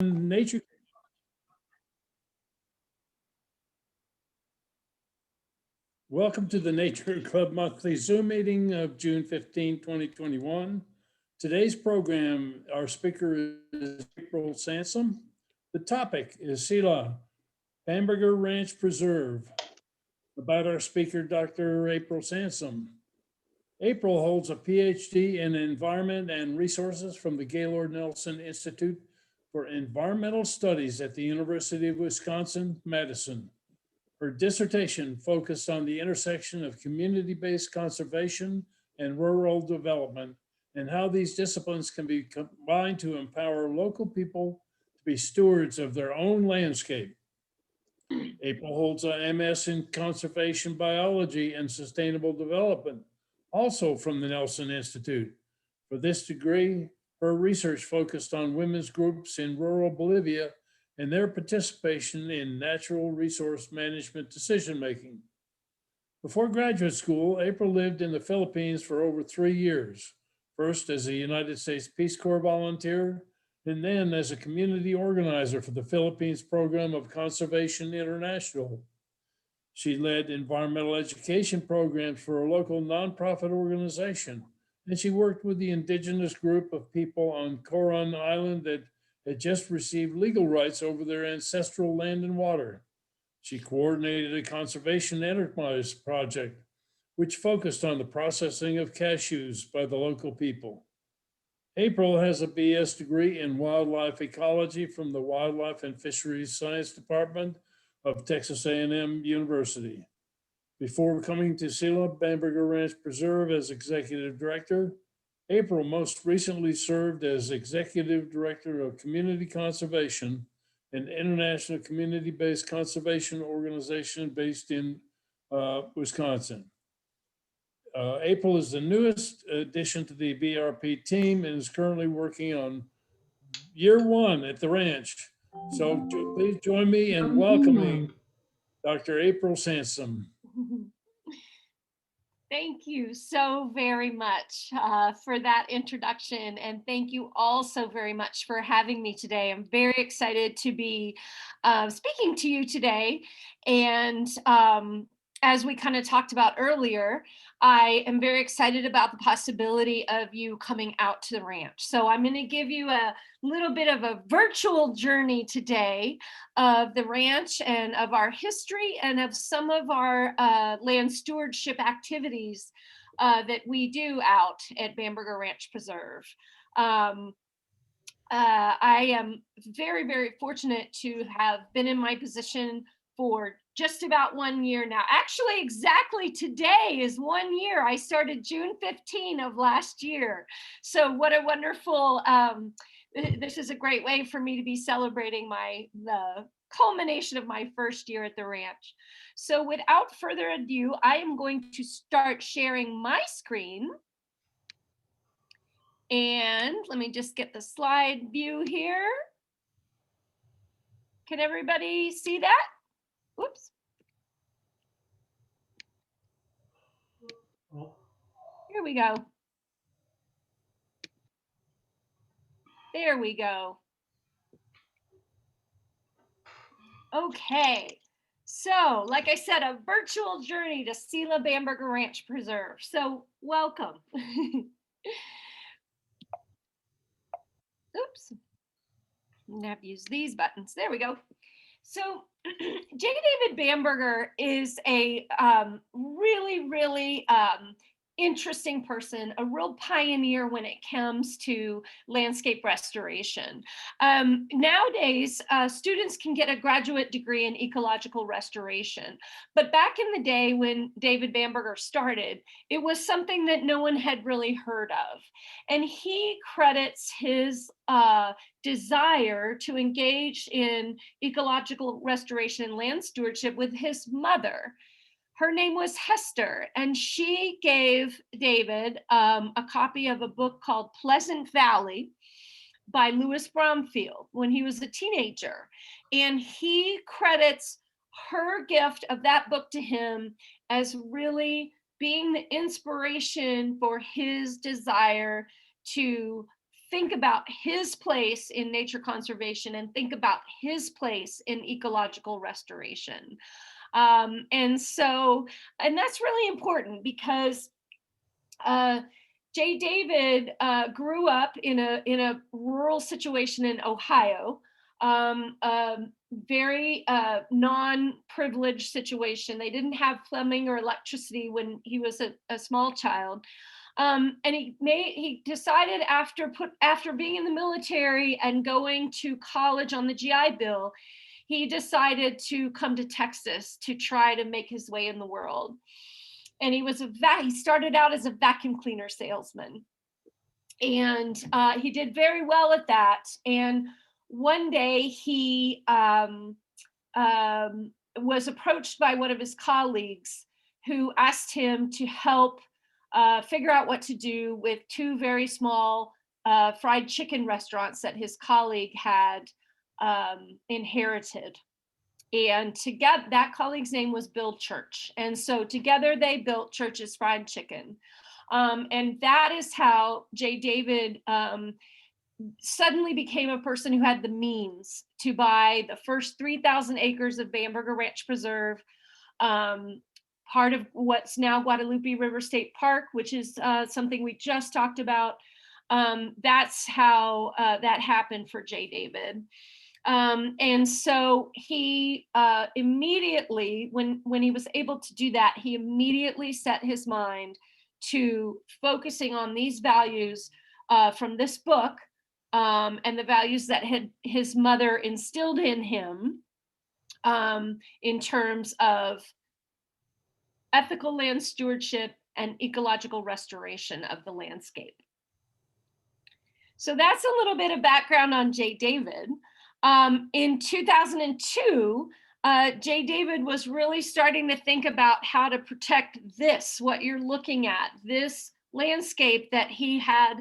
Nature. Welcome to the Nature Club monthly Zoom meeting of June 15, 2021. Today's program, our speaker is April Sansom. The topic is Selah, Bamberger Ranch Preserve. About our speaker, Dr. April Sansom. April holds a PhD in Environment and Resources from the Gaylord Nelson Institute for Environmental Studies at the University of Wisconsin-Madison. Her dissertation focused on the intersection of community-based conservation and rural development and how these disciplines can be combined to empower local people to be stewards of their own landscape. April holds a MS in Conservation Biology and Sustainable Development, also from the Nelson Institute. For this degree, her research focused on women's groups in rural Bolivia and their participation in natural resource management decision-making. Before graduate school, April lived in the Philippines for over 3 years, first as a United States Peace Corps volunteer, and then as a community organizer for the Philippines Program of Conservation International. She led environmental education programs for a local nonprofit organization, and she worked with the indigenous group of people on Coron Island that had just received legal rights over their ancestral land and water. She coordinated a conservation enterprise project, which focused on the processing of cashews by the local people. April has a BS degree in wildlife ecology from the Wildlife and Fisheries Science Department of Texas A&M University. Before coming to Selah Bamberger Ranch Preserve as executive director, April most recently served as executive director of community conservation, an international community-based conservation organization based in Wisconsin. April is the newest addition to the BRP team and is currently working on year 1 at the ranch. So please join me in welcoming Dr. April Sansom. Thank you so very much for that introduction, and thank you all so very much for having me today. I'm very excited to be speaking to you today, and as we kind of talked about earlier, I am very excited about the possibility of you coming out to the ranch. So I'm going to give you a little bit of a virtual journey today of the ranch and of our history and of some of our land stewardship activities that we do out at Bamberger Ranch Preserve. I am very, very fortunate to have been in my position for just about 1 year now. Actually, exactly today is 1 year. I started June 15 of last year. So what a wonderful, this is a great way for me to be celebrating the culmination of my first year at the ranch. So without further ado, I am going to start sharing my screen. And let me just get the slide view here. Can everybody see that? Oops. Here we go. There we go. Okay. So, like I said, a virtual journey to Selah Bamberger Ranch Preserve. So, welcome. Oops. I'm gonna have to use these buttons. There we go. So J. David Bamberger is a really, really interesting person, a real pioneer when it comes to landscape restoration. Nowadays, students can get a graduate degree in ecological restoration. But back in the day when David Bamberger started, it was something that no one had really heard of. And he credits his desire to engage in ecological restoration and land stewardship with his mother. Her name was Hester, and she gave David a copy of a book called Pleasant Valley by Louis Bromfield when he was a teenager. And he credits her gift of that book to him as really being the inspiration for his desire to think about his place in nature conservation and think about his place in ecological restoration. And that's really important because J. David grew up in a rural situation in Ohio, very non-privileged situation. They didn't have plumbing or electricity when he was a small child. And he decided after being in the military and going to college on the GI Bill, he decided to come to Texas to try to make his way in the world. And he started out as a vacuum cleaner salesman. And he did very well at that. And one day he was approached by one of his colleagues who asked him to help figure out what to do with two very small fried chicken restaurants that his colleague had inherited. And together, that colleague's name was Bill Church. And so together they built Church's Fried Chicken. And that is how J. David suddenly became a person who had the means to buy the first 3,000 acres of Bamberger Ranch Preserve, part of what's now Guadalupe River State Park, which is something we just talked about. That's how that happened for J. David. And so he immediately, when he was able to do that, he immediately set his mind to focusing on these values from this book, and the values that his mother instilled in him in terms of ethical land stewardship and ecological restoration of the landscape. So that's a little bit of background on J. David. In 2002, J. David was really starting to think about how to protect this, what you're looking at, this landscape that he had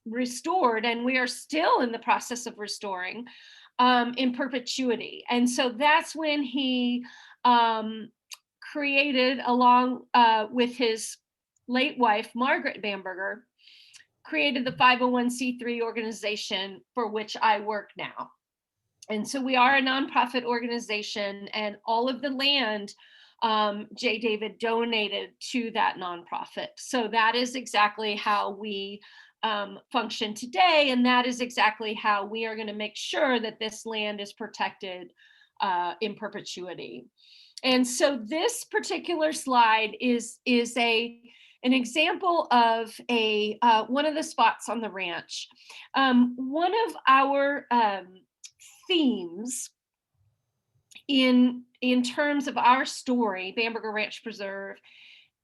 restored, and we are still in the process of restoring in perpetuity. And so that's when he created, along with his late wife, Margaret Bamberger, created the 501c3 organization for which I work now. And so we are a nonprofit organization, and all of the land J. David donated to that nonprofit. So that is exactly how we function today, and that is exactly how we are going to make sure that this land is protected in perpetuity. And so this particular slide is an example of one of the spots on the ranch. One of our themes in terms of our story, Bamberger Ranch Preserve,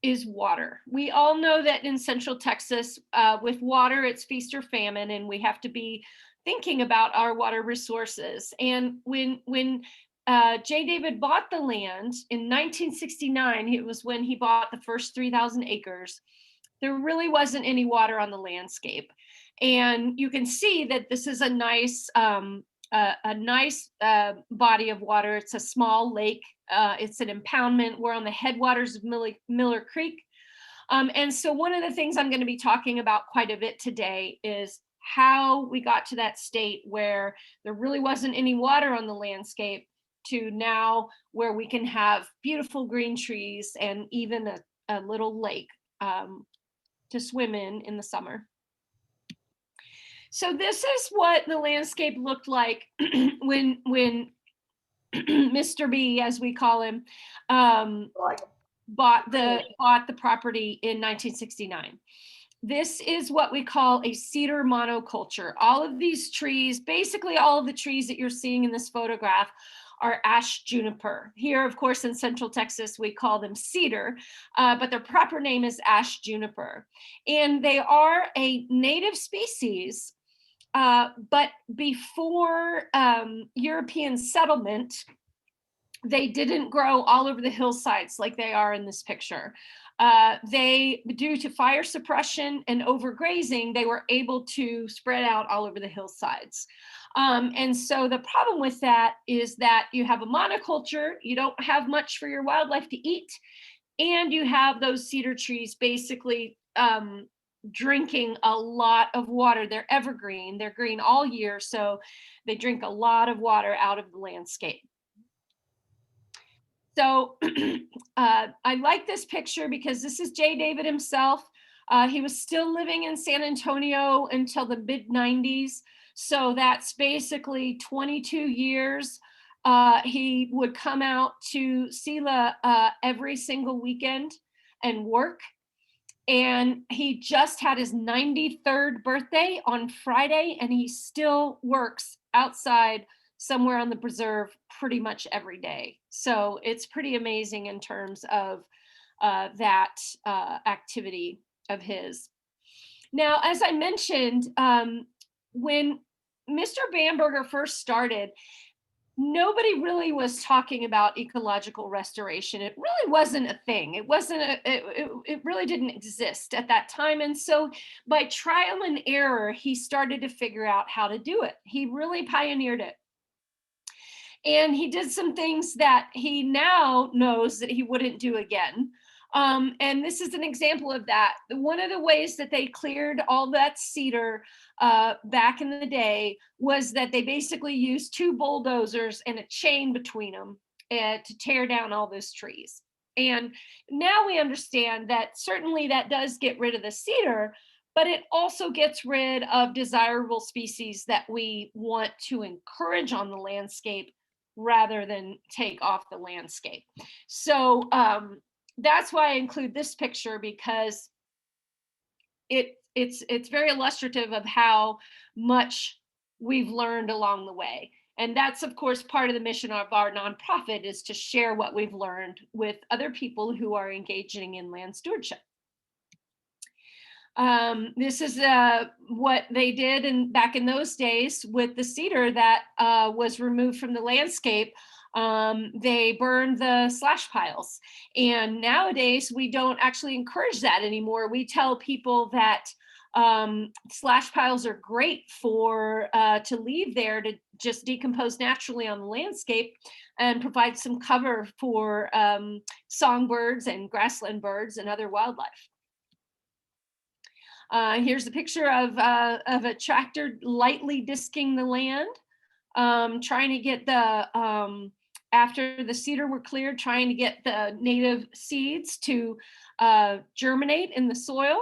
is water. We all know that in Central Texas, with water, it's feast or famine, and we have to be thinking about our water resources. And when J. David bought the land in 1969, it was when he bought the first 3,000 acres. There really wasn't any water on the landscape. And you can see that this is a nice body of water. It's a small lake. It's an impoundment. We're on the headwaters of Miller Creek. And so one of the things I'm going to be talking about quite a bit today is how we got to that state where there really wasn't any water on the landscape to now where we can have beautiful green trees and even a little lake to swim in the summer. So this is what the landscape looked like when Mr. B, as we call him, bought the property in 1969. This is what we call a cedar monoculture. All of these trees, basically all of the trees that you're seeing in this photograph, are ash juniper. Here, of course, in Central Texas, we call them cedar, but their proper name is ash juniper. And they are a native species, but before European settlement, they didn't grow all over the hillsides like they are in this picture. Due to fire suppression and overgrazing, they were able to spread out all over the hillsides. And so the problem with that is that you have a monoculture, you don't have much for your wildlife to eat, and you have those cedar trees basically drinking a lot of water. They're evergreen, they're green all year, so they drink a lot of water out of the landscape. So I like this picture because this is J. David himself. He was still living in San Antonio until the mid 90s. So that's basically 22 years. He would come out to Selah every single weekend and work. And he just had his 93rd birthday on Friday, and he still works outside somewhere on the preserve pretty much every day. So it's pretty amazing in terms of that activity of his. Now, as I mentioned, when Mr. Bamberger first started, nobody really was talking about ecological restoration. It really wasn't a thing. It wasn't it really didn't exist at that time. And so by trial and error, he started to figure out how to do it. He really pioneered it. And he did some things that he now knows that he wouldn't do again. And this is an example of that. One of the ways that they cleared all that cedar back in the day was that they basically used 2 bulldozers and a chain between them to tear down all those trees. And now we understand that certainly that does get rid of the cedar, but it also gets rid of desirable species that we want to encourage on the landscape rather than take off the landscape. So that's why I include this picture, because it's very illustrative of how much we've learned along the way. And that's, of course, part of the mission of our nonprofit, is to share what we've learned with other people who are engaging in land stewardship. This is what they did back in those days with the cedar that was removed from the landscape. They burned the slash piles. And nowadays, we don't actually encourage that anymore. We tell people that slash piles are great for to leave there to just decompose naturally on the landscape and provide some cover for songbirds and grassland birds and other wildlife. Here's a picture of a tractor lightly disking the land, trying to get the, after the cedar were cleared, trying to get the native seeds to germinate in the soil.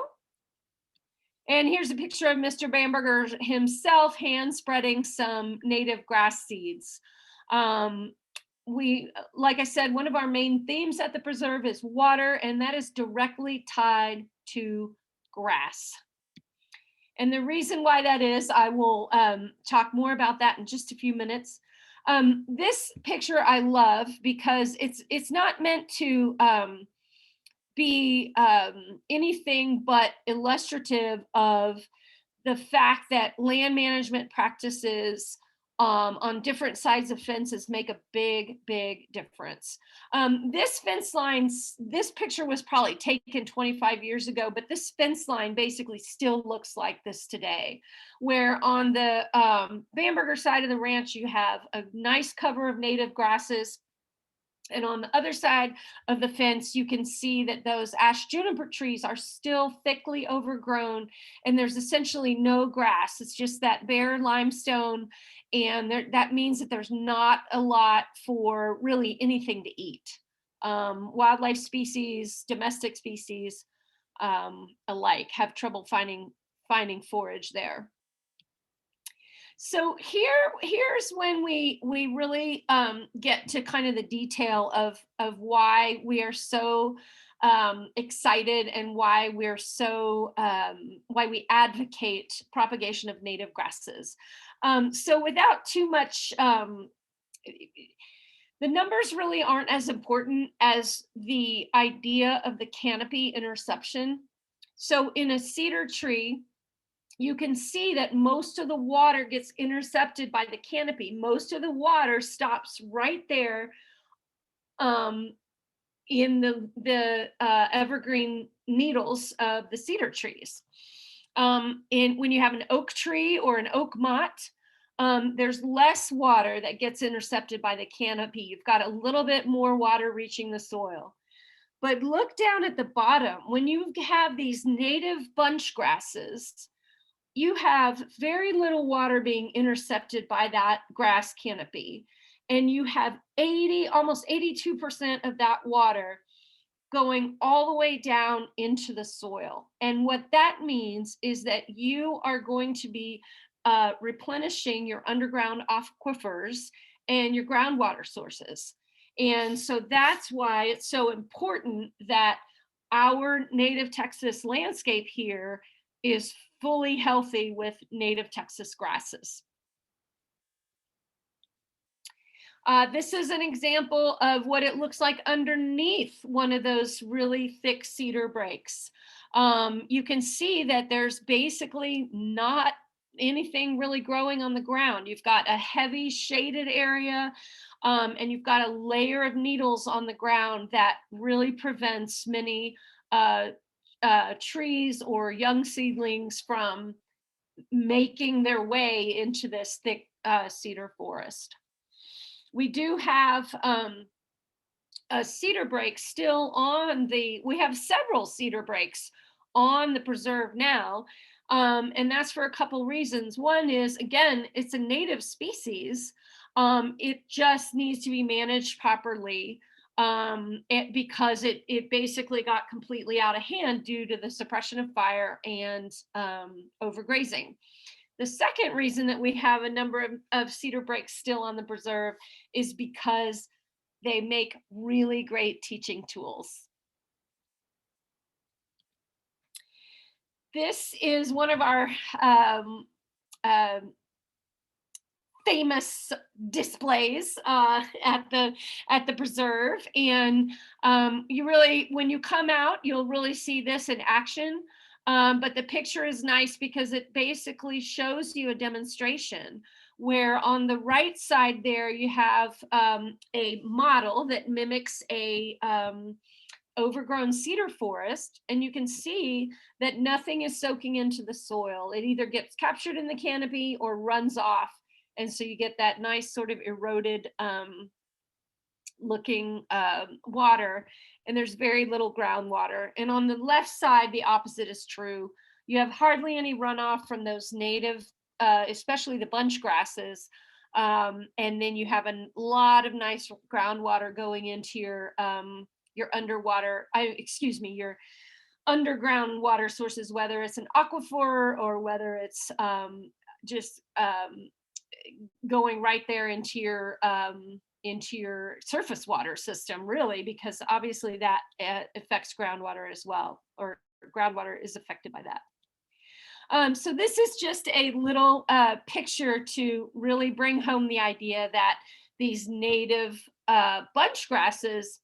And here's a picture of Mr. Bamberger himself hand spreading some native grass seeds. Like I said, one of our main themes at the preserve is water, and that is directly tied to grass. And the reason why that is, I will talk more about that in just a few minutes. This picture I love because it's not meant to be anything but illustrative of the fact that land management practices on different sides of fences make a big, big difference. This fence line, this picture was probably taken 25 years ago, but this fence line basically still looks like this today, where on the Bamberger side of the ranch, you have a nice cover of native grasses. And on the other side of the fence, you can see that those ash juniper trees are still thickly overgrown, and there's essentially no grass. It's just that bare limestone, and that means that there's not a lot for really anything to eat. Wildlife species, domestic species alike have trouble finding forage there. So here's when we really get to kind of the detail of why we are so excited and why we're so why we advocate propagation of native grasses. So without too much, the numbers really aren't as important as the idea of the canopy interception. So in a cedar tree, you can see that most of the water gets intercepted by the canopy. Most of the water stops right there in the evergreen needles of the cedar trees. And when you have an oak tree or an oak mott, there's less water that gets intercepted by the canopy. You've got a little bit more water reaching the soil. But look down at the bottom. When you have these native bunch grasses, you have very little water being intercepted by that grass canopy. And you have almost 82% of that water going all the way down into the soil. And what that means is that you are going to be replenishing your underground aquifers and your groundwater sources. And so that's why it's so important that our native Texas landscape here is fully healthy with native Texas grasses. This is an example of what it looks like underneath one of those really thick cedar breaks. You can see that there's basically not anything really growing on the ground. You've got a heavy shaded area, and you've got a layer of needles on the ground that really prevents many trees or young seedlings from making their way into this thick cedar forest. We do have a cedar break still on we have several cedar breaks on the preserve now. And that's for a couple reasons. One is, again, it's a native species. It just needs to be managed properly because it basically got completely out of hand due to the suppression of fire and overgrazing. The second reason that we have a number of cedar breaks still on the preserve is because they make really great teaching tools. This is one of our famous displays at the preserve, and you really, when you come out, you'll really see this in action. But the picture is nice because it basically shows you a demonstration where on the right side there you have a model that mimics a overgrown cedar forest, and you can see that nothing is soaking into the soil. It either gets captured in the canopy or runs off, and so you get that nice sort of eroded looking water, and there's very little groundwater. And on the left side, the opposite is true. You have hardly any runoff from those native, especially the bunch grasses. And then you have a lot of nice groundwater going into your your underground water sources, whether it's an aquifer or whether it's just going right there into your surface water system, really, because obviously that affects groundwater as well, or groundwater is affected by that. So this is just a little picture to really bring home the idea that these native bunch grasses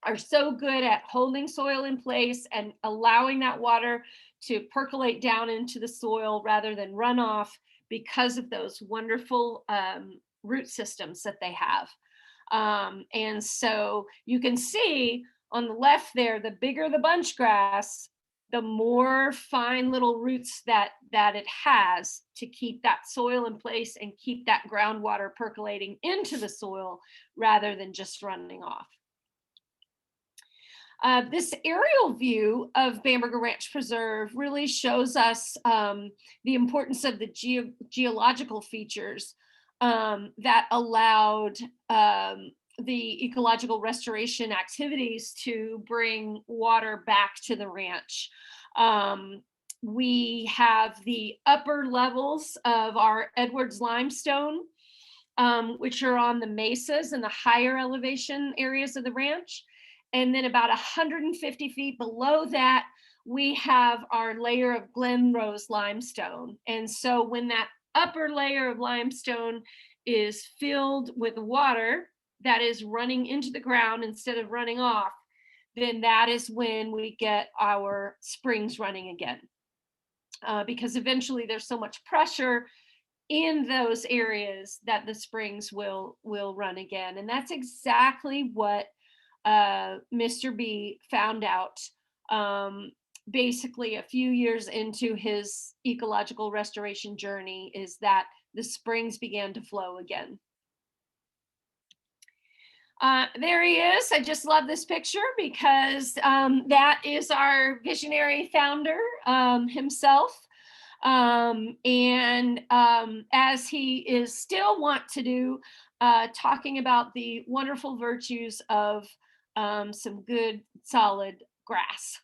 are so good at holding soil in place and allowing that water to percolate down into the soil rather than run off, because of those wonderful root systems that they have. And so you can see on the left there, the bigger the bunch grass, the more fine little roots that it has to keep that soil in place and keep that groundwater percolating into the soil rather than just running off. This aerial view of Bamberger Ranch Preserve really shows us the importance of the geological features that allowed the ecological restoration activities to bring water back to the ranch. We have the upper levels of our Edwards limestone, which are on the mesas and the higher elevation areas of the ranch. And then about 150 feet below that, we have our layer of Glen Rose limestone. And so when that upper layer of limestone is filled with water that is running into the ground instead of running off, then that is when we get our springs running again. Because eventually there's so much pressure in those areas that the springs will run again. And that's exactly what Mr. B found out basically a few years into his ecological restoration journey, is that the springs began to flow again. There he is. I just love this picture because that is our visionary founder himself. As he is still want to do, talking about the wonderful virtues of some good solid grass.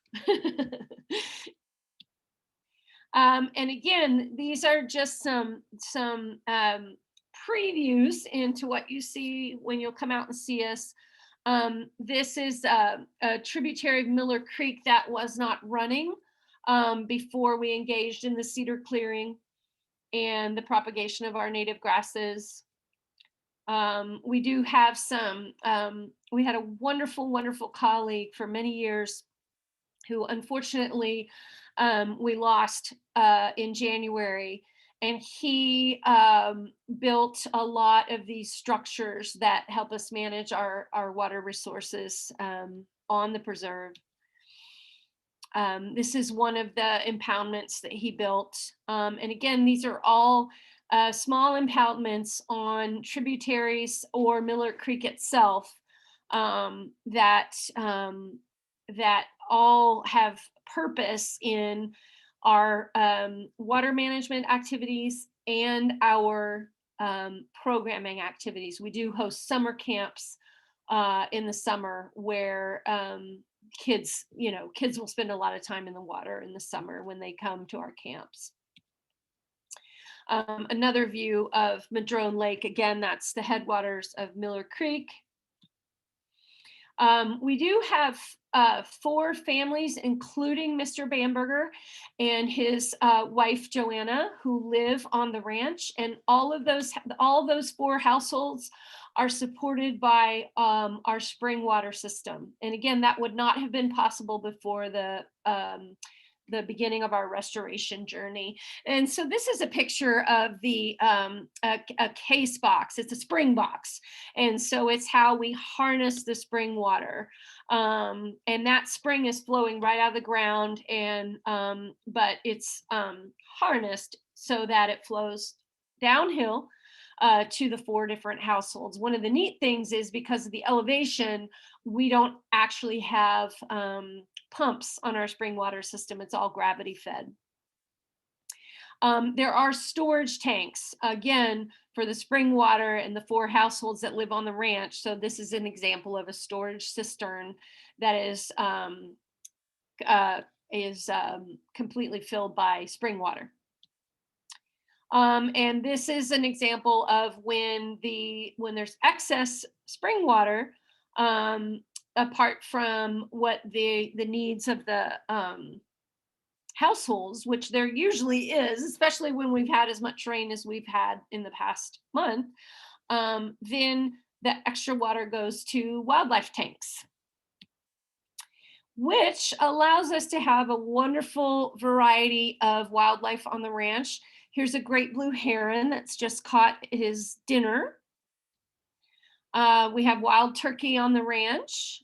And again, these are just some previews into what you see when you'll come out and see us. This is a tributary of Miller Creek that was not running before we engaged in the cedar clearing and the propagation of our native grasses. We do have some, we had a wonderful, wonderful colleague for many years who unfortunately we lost in January. And he built a lot of these structures that help us manage our water resources on the preserve. This is one of the impoundments that he built. And again, these are all small impoundments on tributaries or Miller Creek itself that all have purpose in our water management activities and our programming activities. We do host summer camps in the summer where kids will spend a lot of time in the water in the summer when they come to our camps. Another view of Madrone Lake, again, that's the headwaters of Miller Creek. We do have 4 families, including Mr. Bamberger and his wife, Joanna, who live on the ranch. And all those 4 households are supported by our spring water system. And again, that would not have been possible before the beginning of our restoration journey. And so this is a picture of the a case box. It's a spring box. And so it's how we harness the spring water. And that spring is flowing right out of the ground, and but it's harnessed so that it flows downhill to the 4 different households. One of the neat things is because of the elevation, we don't actually have pumps on our spring water system. It's all gravity fed. There are storage tanks, again, for the spring water and the 4 households that live on the ranch. So this is an example of a storage cistern that is completely filled by spring water. And this is an example of when there's excess spring water, apart from what the needs of the households, which there usually is, especially when we've had as much rain as we've had in the past month, then the extra water goes to wildlife tanks, which allows us to have a wonderful variety of wildlife on the ranch. Here's a great blue heron that's just caught his dinner. We have wild turkey on the ranch.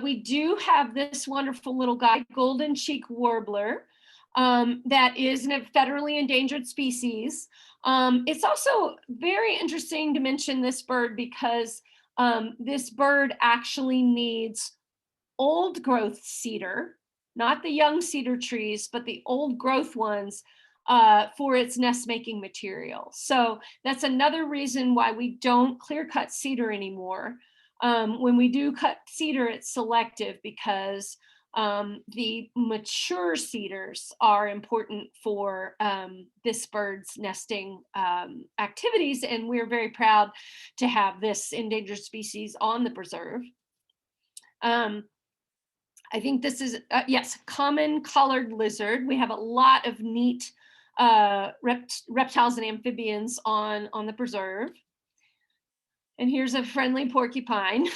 We do have this wonderful little guy, golden cheek warbler, that is a federally endangered species. It's also very interesting to mention this bird because this bird actually needs old growth cedar, not the young cedar trees, but the old growth ones for its nest making material. So that's another reason why we don't clear cut cedar anymore. When we do cut cedar, it's selective because the mature cedars are important for this bird's nesting activities, and we're very proud to have this endangered species on the preserve. I think this is, yes, common collared lizard. We have a lot of neat reptiles and amphibians on the preserve. And here's a friendly porcupine.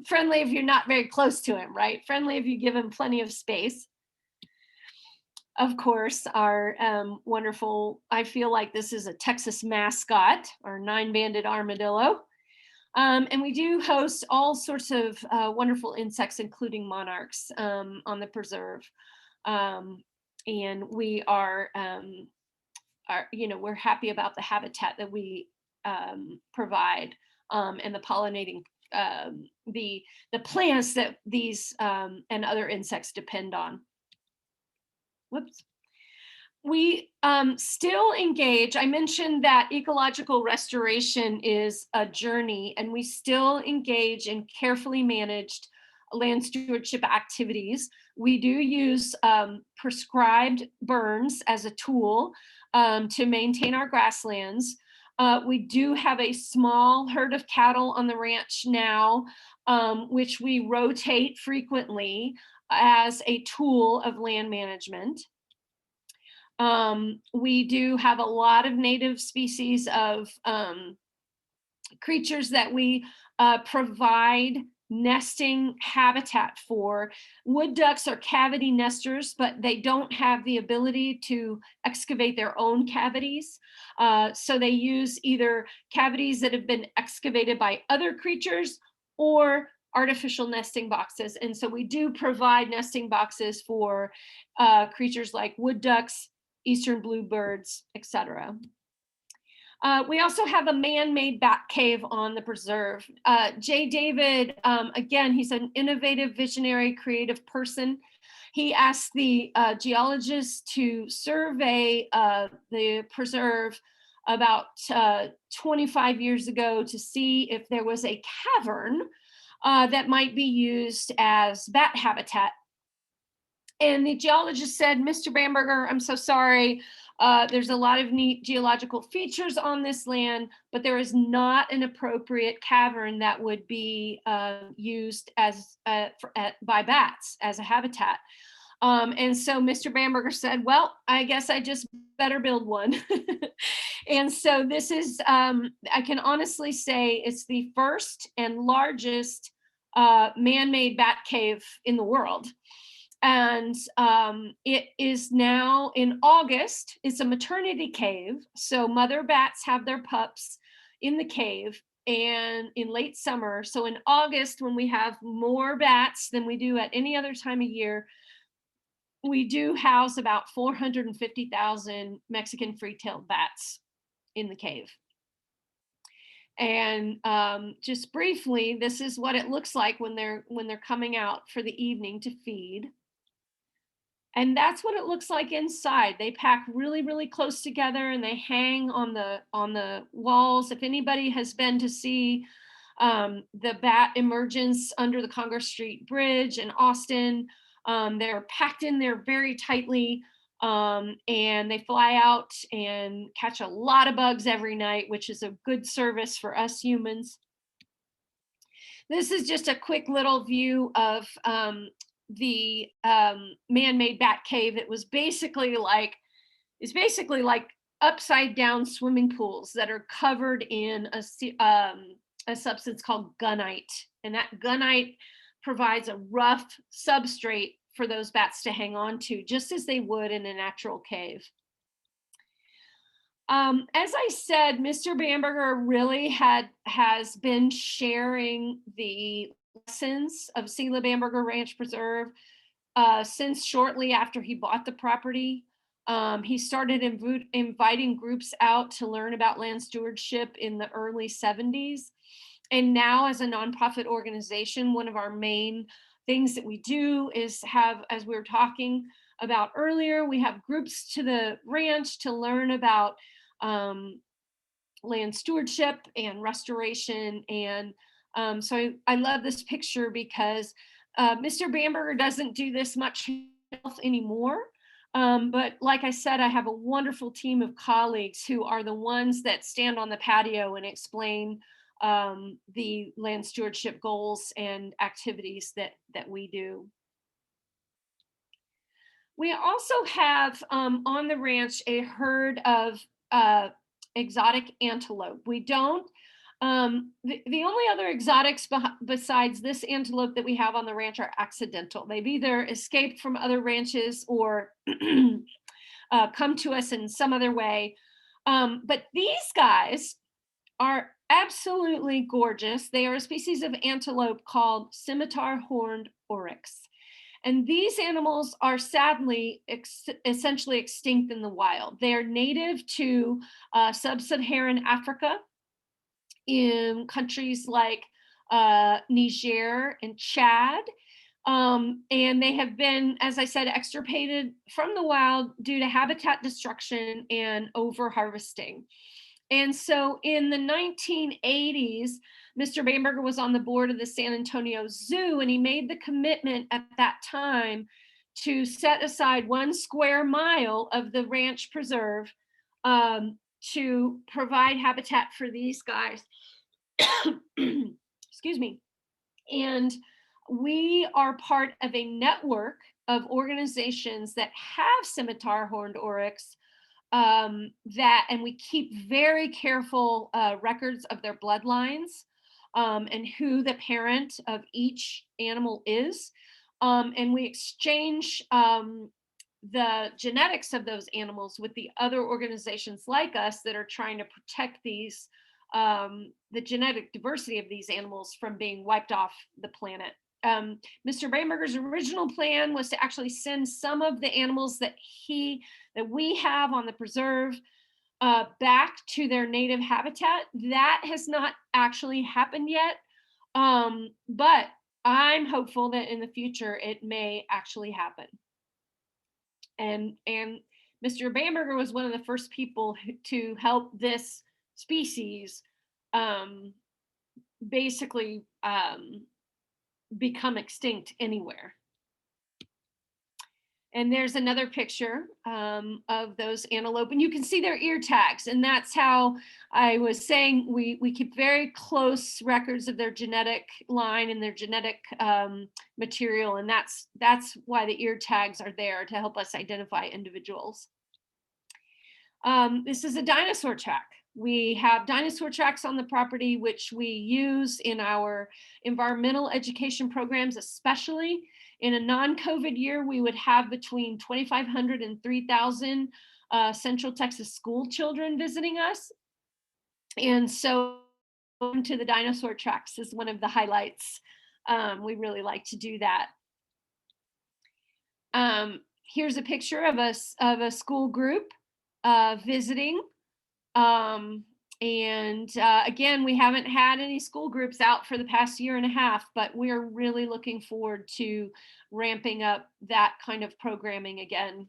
Friendly if you're not very close to him, right? Friendly if you give him plenty of space. Of course, our wonderful, I feel like this is a Texas mascot, our 9-banded armadillo. And we do host all sorts of wonderful insects, including monarchs, on the preserve. And we are we're happy about the habitat that we provide and the pollinating the plants that these and other insects depend on. Whoops. We still engage. I mentioned that ecological restoration is a journey, and we still engage in carefully managed land stewardship activities. We do use prescribed burns as a tool to maintain our grasslands. We do have a small herd of cattle on the ranch now, which we rotate frequently as a tool of land management. We do have a lot of native species of creatures that we provide nesting habitat for. Wood ducks are cavity nesters, but they don't have the ability to excavate their own cavities. So they use either cavities that have been excavated by other creatures or artificial nesting boxes. And so we do provide nesting boxes for creatures like wood ducks, eastern bluebirds, etc. We also have a man-made bat cave on the preserve. Jay David, again, he's an innovative, visionary, creative person. He asked the geologists to survey the preserve about 25 years ago to see if there was a cavern that might be used as bat habitat. And the geologist said, Mr. Bamberger, I'm so sorry. There's a lot of neat geological features on this land, but there is not an appropriate cavern that would be used as by bats as a habitat. And so Mr. Bamberger said, well, I guess I just better build one. And so this is, I can honestly say it's the first and largest man-made bat cave in the world. And it is now in August. It's a maternity cave. So mother bats have their pups in the cave and in late summer. So in August, when we have more bats than we do at any other time of year, we do house about 450,000 Mexican free-tailed bats in the cave. And just briefly, this is what it looks like when they're coming out for the evening to feed. And that's what it looks like inside. They pack really, really close together and they hang on the walls. If anybody has been to see the bat emergence under the Congress Street Bridge in Austin, they're packed in there very tightly, and they fly out and catch a lot of bugs every night, which is a good service for us humans. This is just a quick little view of the man-made bat cave. It was basically like, it's basically like upside down swimming pools that are covered in a substance called gunite. And that gunite provides a rough substrate for those bats to hang on to, just as they would in a natural cave. As I said, Mr. Bamberger really has been sharing the lessons of Selah Bamberger Ranch Preserve since shortly after he bought the property. He started inviting groups out to learn about land stewardship in the early 70s. And now, as a nonprofit organization, one of our main things that we do is have, as we were talking about earlier, we have groups to the ranch to learn about land stewardship and restoration. And so I love this picture because Mr. Bamberger doesn't do this much anymore. But like I said, I have a wonderful team of colleagues who are the ones that stand on the patio and explain the land stewardship goals and activities that we do. We also have on the ranch a herd of exotic antelope. We don't, the only other exotics besides this antelope that we have on the ranch are accidental. They've either escaped from other ranches or come to us in some other way. But these guys are absolutely gorgeous. They are a species of antelope called scimitar horned oryx. And these animals are sadly essentially extinct in the wild. They are native to sub-Saharan Africa in countries like Niger and Chad. And they have been, as I said, extirpated from the wild due to habitat destruction and over harvesting. And so in the 1980s, Mr. Bamberger was on the board of the San Antonio Zoo, and he made the commitment at that time to set aside 1 square mile of the ranch preserve to provide habitat for these guys. Excuse me. And we are part of a network of organizations that have scimitar horned oryx, and we keep very careful records of their bloodlines, and who the parent of each animal is. And we exchange the genetics of those animals with the other organizations like us that are trying to protect these, the genetic diversity of these animals from being wiped off the planet. Mr. Bamberger's original plan was to actually send some of the animals that we have on the preserve back to their native habitat. That has not actually happened yet, but I'm hopeful that in the future it may actually happen. And Mr. Bamberger was one of the first people to help this species basically become extinct anywhere. And there's another picture of those antelope, and you can see their ear tags. And that's how I was saying we keep very close records of their genetic line and their genetic material, and that's why the ear tags are there, to help us identify individuals. This is a dinosaur track. We have dinosaur tracks on the property, which we use in our environmental education programs, especially. In a non-COVID year, we would have between 2,500 and 3,000 Central Texas school children visiting us. And so to the dinosaur tracks is one of the highlights. We really like to do that. Here's a picture of a school group visiting. Again, we haven't had any school groups out for the past year and a half, but we're really looking forward to ramping up that kind of programming again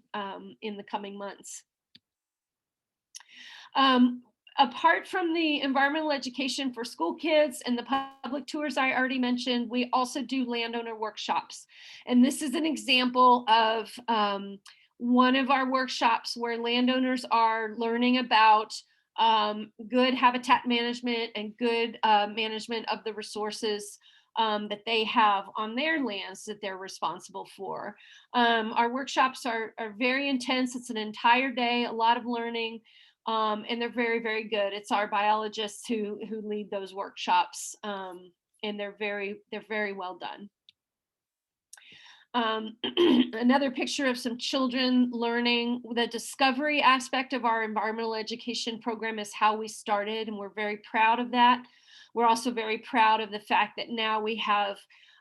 in the coming months. Apart from the environmental education for school kids and the public tours I already mentioned, we also do landowner workshops. And this is an example of one of our workshops where landowners are learning about good habitat management and good management of the resources that they have on their lands that they're responsible for. Our workshops are very intense. It's an entire day, a lot of learning, and they're very, very good. It's our biologists who lead those workshops, and they're very well done. Another picture of some children learning. The discovery aspect of our environmental education program is how we started, and we're very proud of that. We're also very proud of the fact that now we have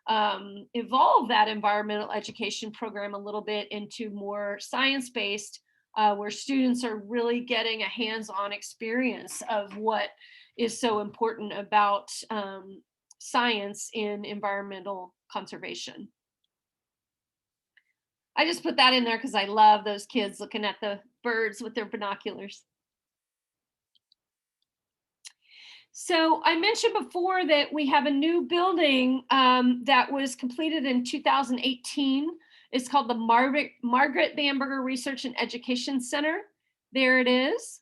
evolved that environmental education program a little bit into more science-based, where students are really getting a hands-on experience of what is so important about science in environmental conservation. I just put that in there because I love those kids looking at the birds with their binoculars. So I mentioned before that we have a new building that was completed in 2018. It's called the Margaret Bamberger Research and Education Center. There it is.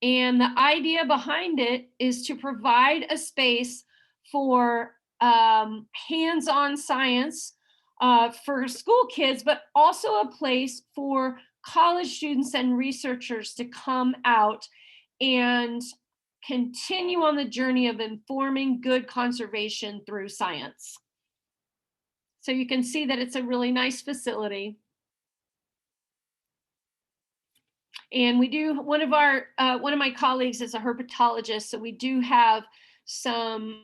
And the idea behind it is to provide a space for hands-on science for school kids, but also a place for college students and researchers to come out and continue on the journey of informing good conservation through science. So you can see that it's a really nice facility. And we do, one of my colleagues is a herpetologist, so we do have some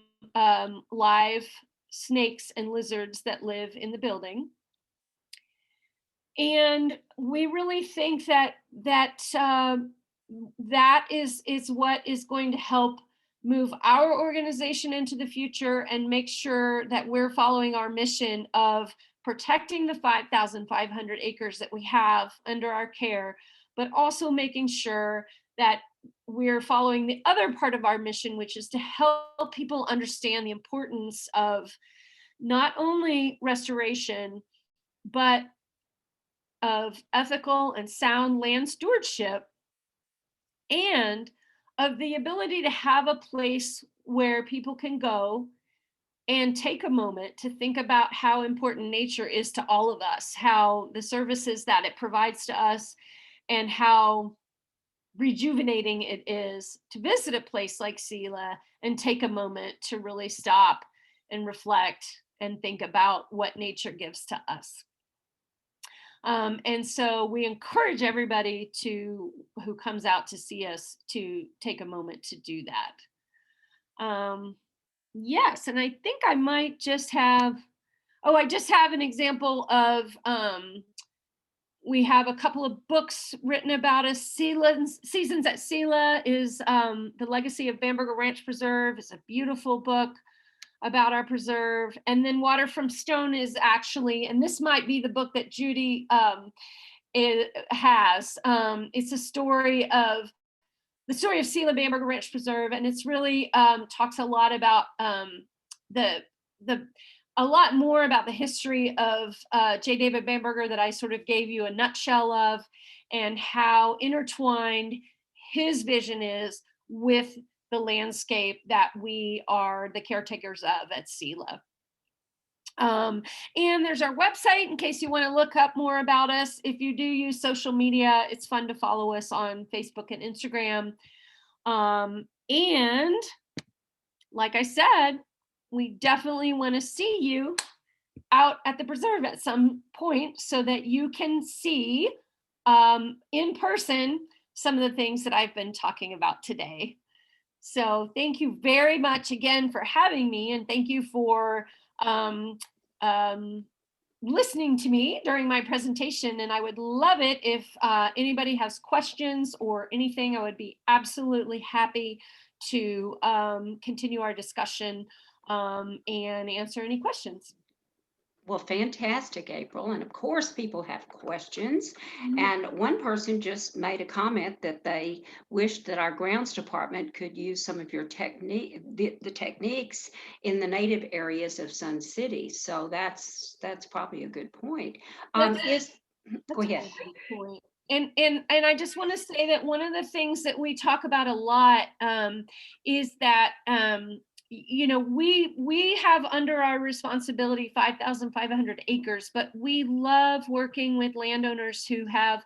live snakes and lizards that live in the building. And we really think that is what is going to help move our organization into the future and make sure that we're following our mission of protecting the 5,500 acres that we have under our care, but also making sure that we're following the other part of our mission, which is to help people understand the importance of not only restoration, but of ethical and sound land stewardship, and of the ability to have a place where people can go and take a moment to think about how important nature is to all of us, how the services that it provides to us, and how rejuvenating it is to visit a place like Selah and take a moment to really stop and reflect and think about what nature gives to us. And so we encourage everybody who comes out to see us to take a moment to do that. Yes, and I think I might just have, I just have an example of, we have a couple of books written about us. Seasons at Selah is The Legacy of Bamberger Ranch Preserve. It's a beautiful book about our preserve. And then Water from Stone is actually, and this might be the book that Judy has. It's a story of the story of Selah Bamberger Ranch Preserve, and it's really talks a lot about a lot more about the history of J. David Bamberger that I sort of gave you a nutshell of, and how intertwined his vision is with the landscape that we are the caretakers of at Selah. And there's our website in case you want to look up more about us. If you do use social media, it's fun to follow us on Facebook and Instagram. And like I said, we definitely want to see you out at the preserve at some point so that you can see in person some of the things that I've been talking about today. So thank you very much again for having me, and thank you for listening to me during my presentation. And I would love it if anybody has questions or anything. I would be absolutely happy to continue our discussion and answer any questions. Well, fantastic, April. And of course, people have questions. And one person just made a comment that they wished that our grounds department could use some of your the techniques in the native areas of Sun City. So that's probably a good point. Go ahead. Point. And I just want to say that one of the things that we talk about a lot is that we have under our responsibility 5,500 acres, but we love working with landowners who have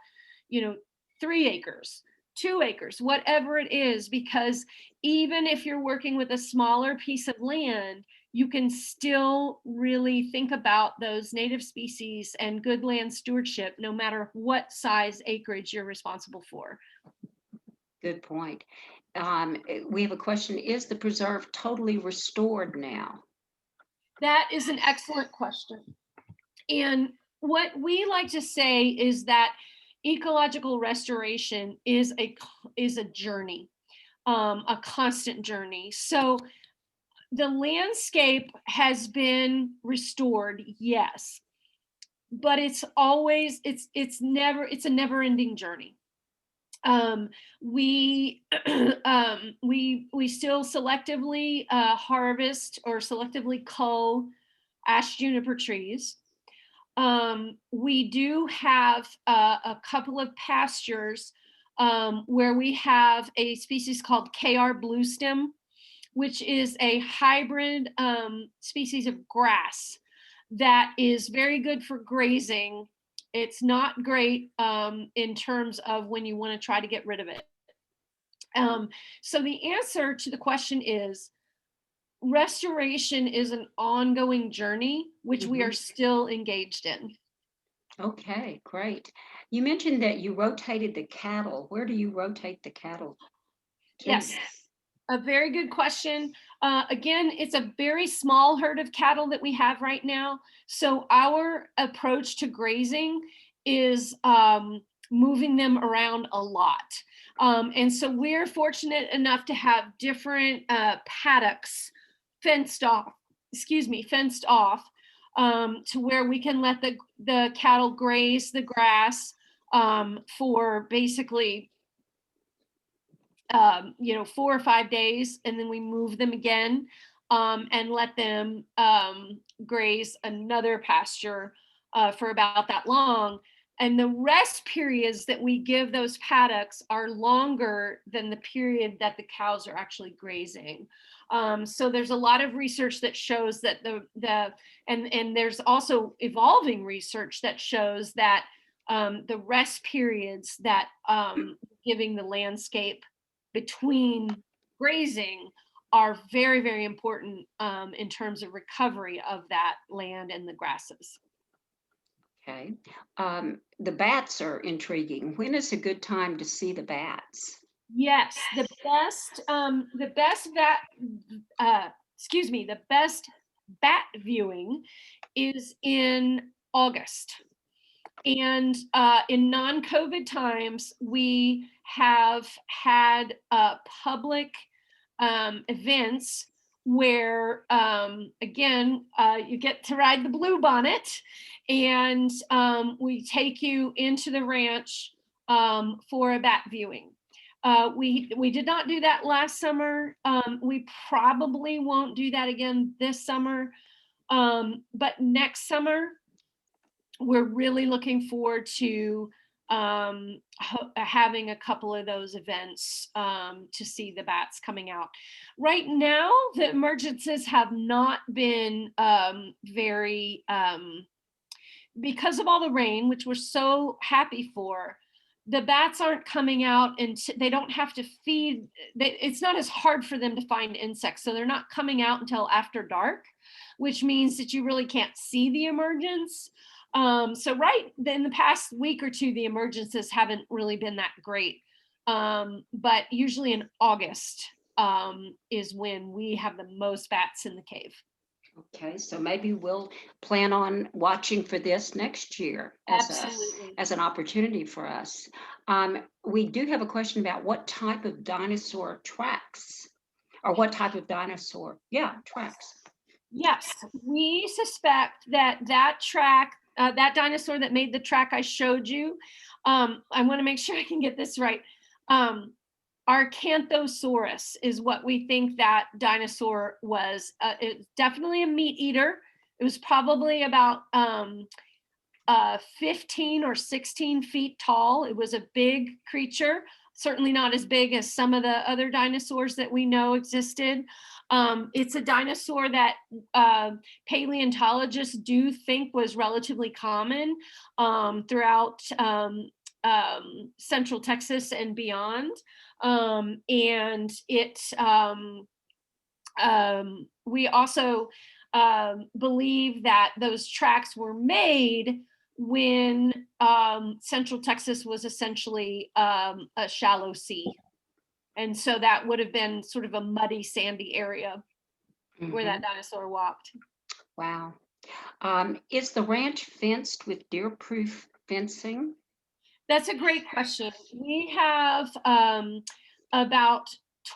3 acres, 2 acres, whatever it is, because even if you're working with a smaller piece of land, you can still really think about those native species and good land stewardship, no matter what size acreage you're responsible for. Good point. We have a question. Is the preserve totally restored now? That is an excellent question. And what we like to say is that ecological restoration is a journey, a constant journey. So the landscape has been restored, yes, but it's a never-ending journey. We still selectively harvest or selectively cull ash juniper trees. We do have a couple of pastures where we have a species called KR bluestem, which is a hybrid species of grass that is very good for grazing. It's not great in terms of when you want to try to get rid of it. So the answer to the question is restoration is an ongoing journey, which we are still engaged in. Okay, great. You mentioned that you rotated the cattle. Where do you rotate the cattle to? Yes, a very good question. Again, it's a very small herd of cattle that we have right now. So our approach to grazing is moving them around a lot. And so we're fortunate enough to have different paddocks fenced off, fenced off, to where we can let the cattle graze the grass for basically 4 or 5 days, and then we move them again and let them graze another pasture for about that long. And the rest periods that we give those paddocks are longer than the period that the cows are actually grazing. So there's a lot of research that shows that and there's also evolving research that shows that the rest periods that giving the landscape between grazing are very, very important in terms of recovery of that land and the grasses. Okay. The bats are intriguing. When is a good time to see the bats? Yes, the best bat viewing is in August. And in non-COVID times, we have had public events where, again, you get to ride the blue bonnet, and we take you into the ranch for a bat viewing. We did not do that last summer. We probably won't do that again this summer. But next summer, we're really looking forward to having a couple of those events to see the bats coming out. Right now, the emergencies have not been very, because of all the rain, which we're so happy for. The bats aren't coming out, and they don't have to feed. It's not as hard for them to find insects, so they're not coming out until after dark, which means that you really can't see the emergence. So right in the past week or two, the emergencies haven't really been that great. But usually in August is when we have the most bats in the cave. Okay, so maybe we'll plan on watching for this next year Absolutely. as an opportunity for us. We do have a question about what type of dinosaur tracks, or what type of dinosaur, tracks. Yes, we suspect that track, that dinosaur that made the track I showed you, I want to make sure I can get this right. Arcanthosaurus is what we think that dinosaur was. It's definitely a meat eater. It was probably about 15 or 16 feet tall. It was a big creature, certainly not as big as some of the other dinosaurs that we know existed. It's a dinosaur that paleontologists do think was relatively common throughout Central Texas and beyond. And we also believe that those tracks were made when Central Texas was essentially a shallow sea. And so that would have been sort of a muddy, sandy area where that dinosaur walked. Wow. Is the ranch fenced with deer-proof fencing? That's a great question. We have about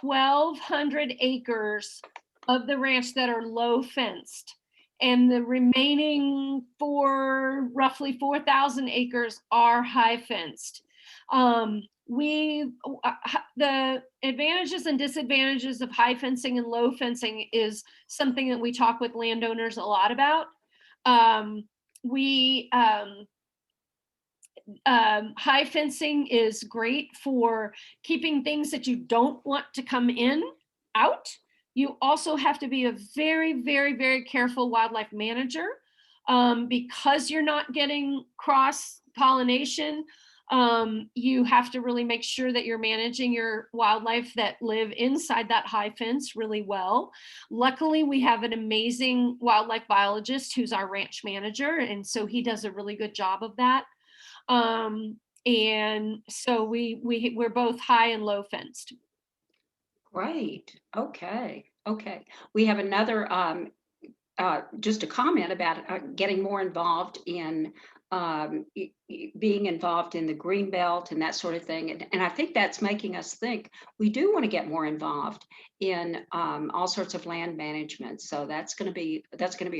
1,200 acres of the ranch that are low fenced, and the remaining roughly 4,000 acres are high fenced. The advantages and disadvantages of high fencing and low fencing is something that we talk with landowners a lot about. High fencing is great for keeping things that you don't want to come in out. You also have to be a very, very, very careful wildlife manager because you're not getting cross pollination. You have to really make sure that you're managing your wildlife that live inside that high fence really well. Luckily, we have an amazing wildlife biologist who's our ranch manager, and so he does a really good job of that. And so we're both high and low fenced. Great. Okay. We have another just a comment about getting more involved in being involved in the green belt and that sort of thing. And I think that's making us think we do want to get more involved in all sorts of land management. So that's going to be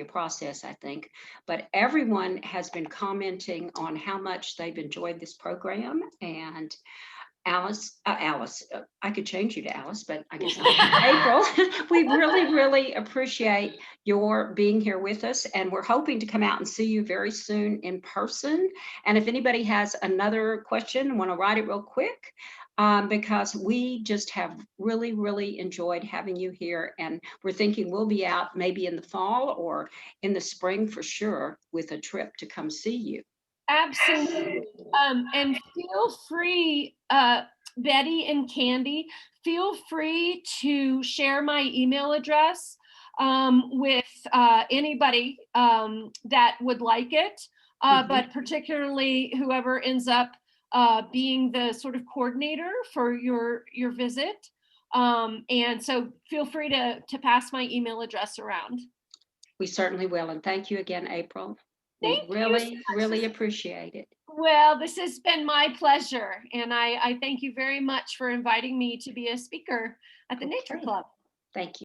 a process, I think. But everyone has been commenting on how much they've enjoyed this program. And Alice, I could change you to Alice, but I guess April, we really, really appreciate your being here with us. And we're hoping to come out and see you very soon in person. And if anybody has another question, want to write it real quick, because we just have really, really enjoyed having you here. And we're thinking we'll be out maybe in the fall or in the spring for sure with a trip to come see you. Absolutely. And feel free, Betty and Candy, feel free to share my email address with anybody that would like it, but particularly whoever ends up being the sort of coordinator for your visit. And so feel free to pass my email address around. We certainly will. And thank you again, April. Thank We you really, so much. really appreciate it. Well, this has been my pleasure. And I thank you very much for inviting me to be a speaker at the Nature Okay. Club. Thank you.